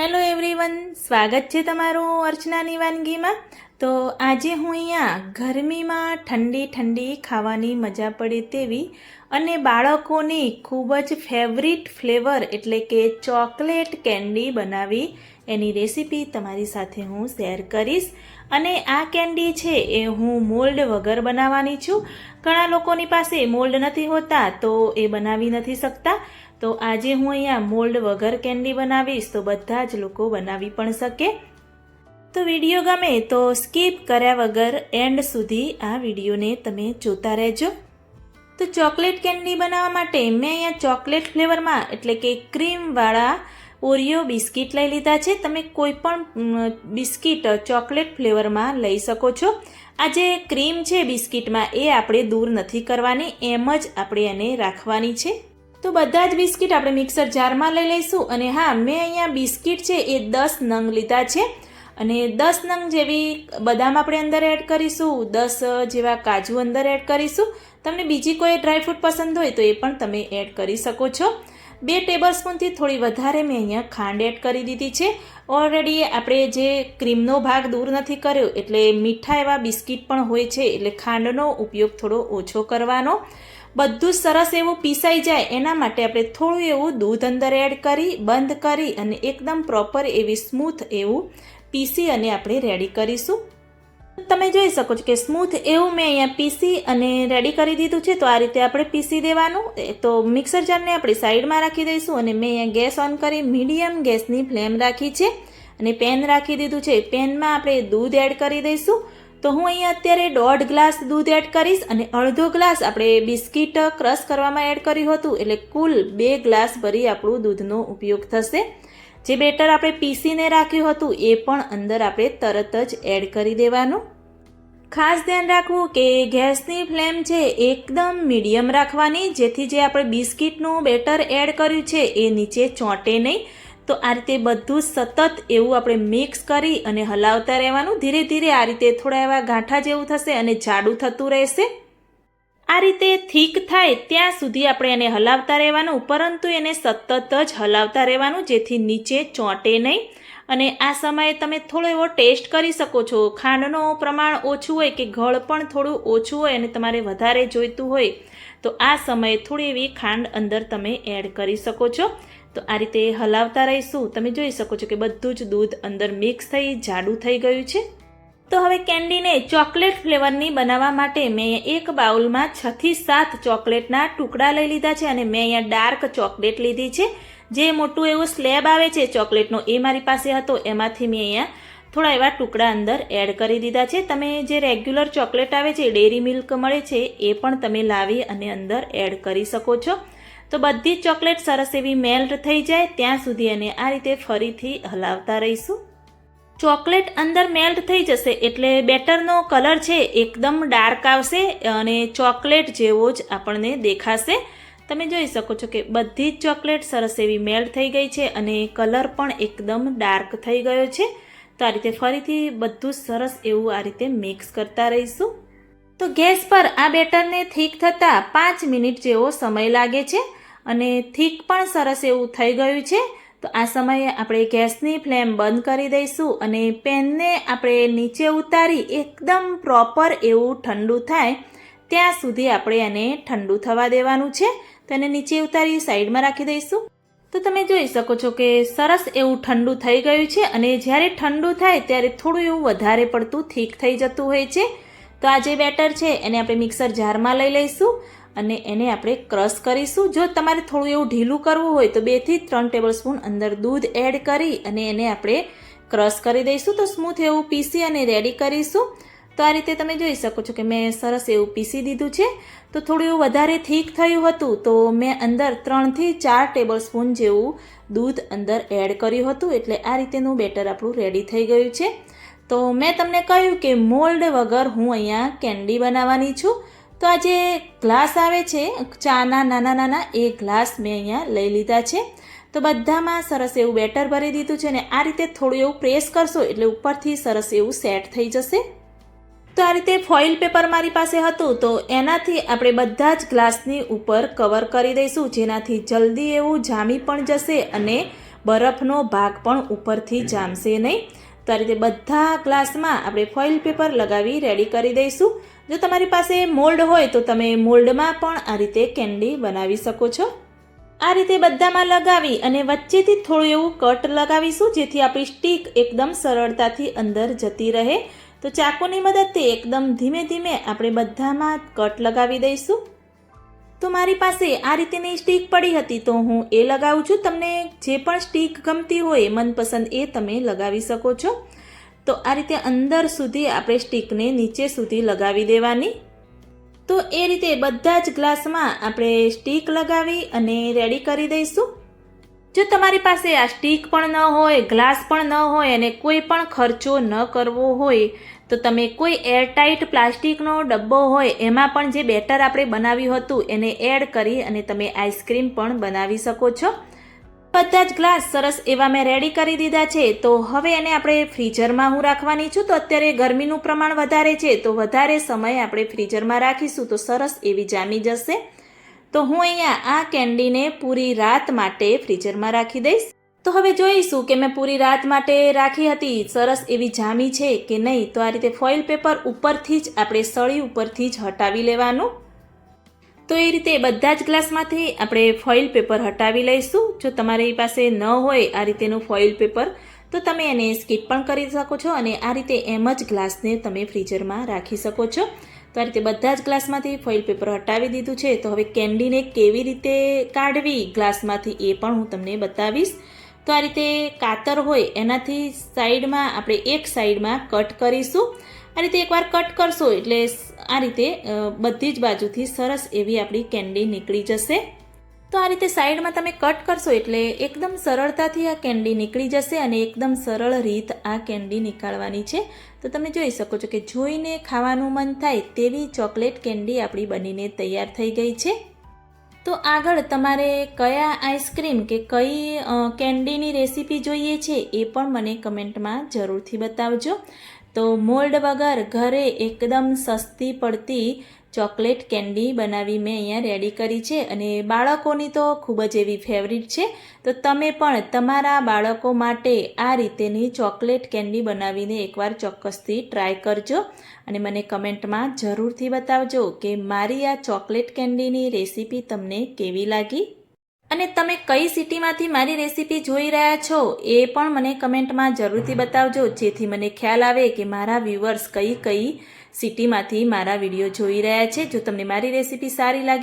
Hello everyone, સ્વાગત છે તમારું અર્ચનાની વાનગીમાં। તો આજે હું અહીંયા ગરમીમાં ઠંડી ઠંડી ખાવાની મજા પડે તેવી અને બાળકોની ખૂબ જ ફેવરિટ ફ્લેવર એટલે કે ચોકલેટ કેન્ડી બનાવી એની રેસીપી તમારી સાથે હું શેર કરીશ। અને આ કેન્ડી છે એ હું મોલ્ડ વગર બનાવવાની છું। ઘણા લોકોની પાસે મોલ્ડ નથી હોતા તો એ બનાવી નથી શકતા, તો આજે હું અહીંયા મોલ્ડ વગર કેન્ડી બનાવીશ તો બધા જ લોકો બનાવી પણ શકે। તો વિડીયો ગમે તો સ્કીપ કર્યા વગર એન્ડ સુધી આ વિડીયોને તમે જોતા રહેજો। તો ચોકલેટ કેન્ડી બનાવવા માટે મેં અહીંયા ચોકલેટ ફ્લેવરમાં એટલે કે ક્રીમવાળા ઓરિયો બિસ્કિટ લઈ લીધા છે। તમે કોઈ પણ બિસ્કિટ ચોકલેટ ફ્લેવરમાં લઈ શકો છો। આ જે ક્રીમ છે બિસ્કિટમાં એ આપણે દૂર નથી કરવાની, એમ જ આપણે એને રાખવાની છે। તો બધા જ બિસ્કિટ આપણે મિક્સર જારમાં લઈ લઈશું। અને હા, મેં અહીંયા બિસ્કિટ છે એ 10 નંગ લીધા છે અને 10 નંગ જેવી બદામ આપણે અંદર એડ કરીશું, 10 જેવા કાજુ અંદર એડ કરીશું। તમને બીજી કોઈ ડ્રાયફ્રૂટ પસંદ હોય તો એ પણ તમે એડ કરી શકો છો। 2 ટેબલસ્પૂનથી થોડી વધારે મેં અહીંયા ખાંડ એડ કરી દીધી છે। ઓલરેડી આપણે જે ક્રીમનો ભાગ દૂર નથી કર્યો એટલે મીઠા એવા બિસ્કિટ પણ હોય છે, એટલે ખાંડનો ઉપયોગ થોડો ઓછો કરવાનો। બધું સરસ એવું પીસાઈ જાય એના માટે આપણે થોડું એવું દૂધ અંદર એડ કરી બંધ કરી અને એકદમ પ્રોપર એવી સ્મૂથ એવું પીસી અને આપણે રેડી કરીશું। તમે જોઈ શકો છો કે સ્મૂથ એવું મેં અહીંયા પીસી અને રેડી કરી દીધું છે। તો આ રીતે આપણે પીસી દેવાનું। તો મિક્સર જારને આપણે સાઈડમાં રાખી દઈશું અને મેં અહીંયા ગેસ ઓન કરી મીડિયમ ગેસની ફ્લેમ રાખી છે અને પેન રાખી દીધું છે। પેનમાં આપણે દૂધ એડ કરી દઈશું। તો હું અહીંયા અત્યારે 1.5 ગ્લાસ દૂધ એડ કરીશ અને અડધો ગ્લાસ આપણે બિસ્કિટ ક્રશ કરવામાં એડ કર્યું હતું, એટલે કુલ 2 ગ્લાસ ભરી આપણું દૂધનો ઉપયોગ થશે। જે બેટર આપણે પીસીને રાખ્યું હતું એ પણ અંદર આપણે તરત જ એડ કરી દેવાનું। ખાસ ધ્યાન રાખવું કે ગેસની ફ્લેમ છે એકદમ મીડિયમ રાખવાની, જેથી જે આપણે બિસ્કિટનું બેટર એડ કર્યું છે એ નીચે ચોંટે નહીં। તો આ રીતે બધું સતત એવું આપણે મિક્સ કરી અને હલાવતા રહેવાનું। ધીરે ધીરે આ રીતે થોડા એવા ગાંઠા જેવું થશે અને જાડું થતું રહેશે। આ રીતે થીક થાય ત્યાં સુધી આપણે એને હલાવતા રહેવાનું, પરંતુ એને સતત જ હલાવતા રહેવાનું જેથી નીચે ચોંટે નહીં। અને આ સમયે તમે થોડો એવો ટેસ્ટ કરી શકો છો। ખાંડનું પ્રમાણ ઓછું હોય કે ગળ પણ થોડું ઓછું હોય અને તમારે વધારે જોઈતું હોય તો આ સમયે થોડી એવી ખાંડ અંદર તમે એડ કરી શકો છો। તો આ રીતે હલાવતા રહીશું। તમે જોઈ શકો છો કે બધું જ દૂધ અંદર મિક્સ થઈ જાડું થઈ ગયું છે। તો હવે કેન્ડીને ચોકલેટ ફ્લેવરની બનાવવા માટે મેં એક બાઉલમાં 6 થી 7 ચોકલેટના ટુકડા લઈ લીધા છે અને મેં અહીંયા ડાર્ક ચોકલેટ લીધી છે। જે મોટું એવું સ્લેબ આવે છે ચોકલેટનો એ મારી પાસે હતો, એમાંથી મેં અહીંયા થોડા એવા ટુકડા અંદર એડ કરી દીધા છે। તમે જે રેગ્યુલર ચોકલેટ આવે છે ડેરી મિલ્ક મળે છે એ પણ તમે લાવી અને અંદર એડ કરી શકો છો। તો બધી જ ચોકલેટ સરસ એવી મેલ્ટ થઈ જાય ત્યાં સુધી અને આ રીતે ફરીથી હલાવતા રહીશું। ચોકલેટ અંદર મેલ્ટ થઈ જશે એટલે બેટરનો કલર છે એકદમ ડાર્ક આવશે અને ચોકલેટ જેવો જ આપણને દેખાશે। તમે જોઈ શકો છો કે બધી જ ચોકલેટ સરસ એવી મેલ્ટ થઈ ગઈ છે અને કલર પણ એકદમ ડાર્ક થઈ ગયો છે। તો આ રીતે ફરીથી બધું સરસ એવું આ રીતે મિક્સ કરતા રહીશું। તો ગેસ પર આ બેટરને થીક થતાં 5 મિનિટ જેવો સમય લાગે છે અને થીક પણ સરસ એવું થઈ ગયું છે। તો આ સમયે આપણે ગેસની ફ્લેમ બંધ કરી દઈશું અને પેનને આપણે નીચે ઉતારી એકદમ પ્રોપર એવું ઠંડુ થાય ત્યાં સુધી આપણે એને ઠંડુ થવા દેવાનું છે। તો એને નીચે ઉતારી સાઈડમાં રાખી દઈશું। તો તમે જોઈ શકો છો કે સરસ એવું ઠંડુ થઈ ગયું છે અને જ્યારે ઠંડુ થાય ત્યારે થોડું એવું વધારે પડતું થીક થઈ જતું હોય છે। તો આ જે બેટર છે એને આપણે મિક્સર જારમાં લઈ લઈશું અને એને આપણે ક્રશ કરીશું। જો તમારે થોડું એવું ઢીલું કરવું હોય તો 2 થી 3 ટેબલસ્પૂન અંદર દૂધ એડ કરી અને એને આપણે ક્રશ કરી દઈશું। તો સ્મૂથ એવું પીસી અને રેડી કરીશું। તો આ રીતે તમે જોઈ શકો છો કે મેં સરસ એવું પીસી દીધું છે। તો થોડું એવું વધારે થીક થયું હતું તો મેં અંદર 3 થી 4 ટેબલસ્પૂન જેવું દૂધ અંદર એડ કર્યું હતું, એટલે આ રીતેનું બેટર આપણું રેડી થઈ ગયું છે। તો મેં તમને કહ્યું કે મોલ્ડ વગર હું અહીંયા કેન્ડી બનાવવાની છું। તો આ જે ગ્લાસ આવે છે ચાના નાના નાના એ ગ્લાસ મેં અહીંયા લઈ લીધા છે। તો બધામાં સરસ એવું બેટર ભરી દીધું છે અને આ રીતે થોડું એવું પ્રેસ કરશો એટલે ઉપરથી સરસ એવું સેટ થઈ જશે। તો આ રીતે ફોઇલ પેપર મારી પાસે હતું તો એનાથી આપણે બધા જ ગ્લાસની ઉપર કવર કરી દઈશું, જેનાથી જલ્દી એવું જામી પણ જશે અને બરફનો ભાગ પણ ઉપરથી જામશે નહીં. તો આ રીતે બધા ગ્લાસમાં આપણે ફોઇલ પેપર લગાવી રેડી કરી દઈશું. જો તમારી પાસે મોલ્ડ હોય તો તમે મોલ્ડમાં પણ આ રીતે કેન્ડી બનાવી શકો છો. આ રીતે બધામાં લગાવી અને વચ્ચેથી થોડું એવું કટ લગાવીશું, જેથી આપણી સ્ટીક એકદમ સરળતાથી અંદર જતી રહે. તો ચાકુની મદદથી એકદમ ધીમે ધીમે આપણે બધામાં કટ લગાવી દઈશું. તો મારી પાસે આ રીતેની સ્ટીક પડી હતી તો હું એ લગાવું છું. તમને જે પણ સ્ટીક ગમતી હોય મનપસંદ એ તમે લગાવી શકો છો. તો આ રીતે અંદર સુધી આપણે સ્ટીકને નીચે સુધી લગાવી દેવાની. તો એ રીતે બધા જ ગ્લાસમાં આપણે સ્ટીક લગાવી અને રેડી કરી દઈશું. જો તમારી પાસે આ સ્ટીક પણ ન હોય, ગ્લાસ પણ ન હોય અને કોઈ પણ ખર્ચો ન કરવો હોય તો તમે કોઈ એરટાઇટ પ્લાસ્ટિકનો ડબ્બો હોય એમાં પણ જે બેટર આપણે બનાવ્યું હતું એને એડ કરી અને તમે આઈસ્ક્રીમ પણ બનાવી શકો છો. બધા જ ગ્લાસ સરસ એવા મેં રેડી કરી દીધા છે. તો હવે એને આપણે ફ્રીઝરમાં હું રાખવાની છું. તો અત્યારે ગરમીનું પ્રમાણ વધારે છે તો વધારે સમય આપણે ફ્રીઝરમાં રાખીશું તો સરસ એવી જામી જશે. તો હું અહીંયા આ કેન્ડીને પૂરી રાત માટે ફ્રીઝરમાં રાખી દઈશ. તો હવે જોઈશું કે મેં પૂરી રાત માટે રાખી હતી સરસ એવી જામી છે કે નહીં. તો આ રીતે ફોઇલ પેપર ઉપરથી જ આપણે સળી ઉપરથી જ હટાવી લેવાનું. તો એ રીતે બધા જ ગ્લાસમાંથી આપણે ફોઇલ પેપર હટાવી લઈશું. જો તમારી પાસે ન હોય આ રીતેનું ફોઇલ પેપર તો તમે એને સ્કીપ પણ કરી શકો છો અને આ રીતે એમ જ ગ્લાસને તમે ફ્રીઝરમાં રાખી શકો છો. તો આ રીતે બધા જ ગ્લાસમાંથી ફોઇલ પેપર હટાવી દીધું છે. તો હવે કેન્ડીને કેવી રીતે કાઢવી ગ્લાસમાંથી એ પણ હું તમને બતાવીશ. તો આ રીતે કાતર હોય એનાથી સાઈડમાં આપણે એક સાઈડમાં કટ કરીશું. આ રીતે એકવાર કટ કરશો એટલે આ રીતે બધી જ બાજુથી સરસ એવી આપણી કેન્ડી નીકળી જશે. તો આ રીતે સાઈડમાં તમે કટ કરશો એટલે એકદમ સરળતાથી આ કેન્ડી નીકળી જશે અને એકદમ સરળ રીત આ કેન્ડી નીકાળવાની છે. તો તમે જોઈ શકો છો કે જોઈને ખાવાનું મન થાય તેવી ચોકલેટ કેન્ડી આપણી બનીને તૈયાર થઈ ગઈ છે. તો આગળ તમારે કયા આઈસ્ક્રીમ કે કઈ કેન્ડીની રેસીપી જોઈએ છે એ પણ મને કમેન્ટમાં જરૂરથી બતાવજો. તો મોલ્ડ વગર ઘરે એકદમ સસ્તી પડતી ચોકલેટ કેન્ડી બનાવી મેં અહીંયા રેડી કરી છે અને બાળકોની તો ખૂબ જ એવી ફેવરિટ છે. તો તમે પણ તમારા બાળકો માટે આ રીતેની ચોકલેટ કેન્ડી બનાવીને એકવાર ચોક્કસથી ટ્રાય કરજો અને મને કમેન્ટમાં જરૂરથી બતાવજો કે મારી આ ચોકલેટ કેન્ડીની રેસીપી તમને કેવી લાગી. અને તમે કઈ સિટીમાંથી મારી રેસીપી જોઈ રહ્યા છો એ પણ મને કમેન્ટમાં જરૂરથી બતાવજો, જેથી મને ખ્યાલ આવે કે મારા વ્યુઅર્સ કઈ સિટીમાંથી મારા વિડીયો જોઈ રહ્યા છે. જો તમને મારી રેસીપી સારી લાગી